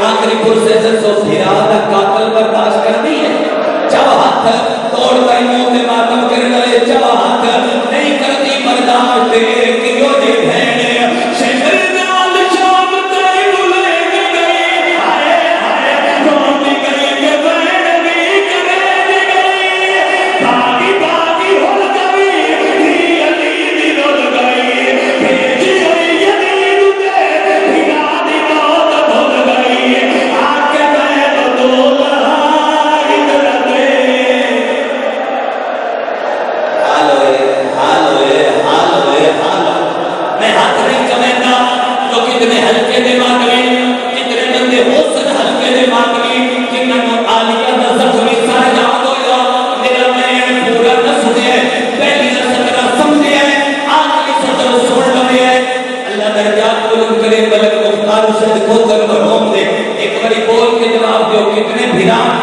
آخری پرسیزن سو پھرا دا قاتل برداشت کر دی ہے چاو ہاتھ توڑ کر منہ میں ماتم کر لے چاو ہاتھ نہیں کرتی برداشت کہ یو دی بھیڑے شہر نال شام تائی بلے گئی آئے آئے روم گئی کہ بھیڑ بھی کرے گئی باغی باغی ہو گئی ہی علی دی رول گئی بھیجی ہوئی یدید دے بھگا دی موت بھول گئی آکے میں دولہا ادھر دے میں ہاتھ نہیں چمیتا تو کتنے ہلکے دماغ میں کتنے بندے حسن ہلکے دماغ میں کتنے عالیہ دا زخمی سا یاد ہویا میرا میں پورا نہ سنے پہلی سطرہ سمجھے آخری سطرہ سن لے اللہ درجات بلند کرے بلک مختار شد کو کر مرحوم دے ایک بڑی بول کے جواب دیو کتنے بھیران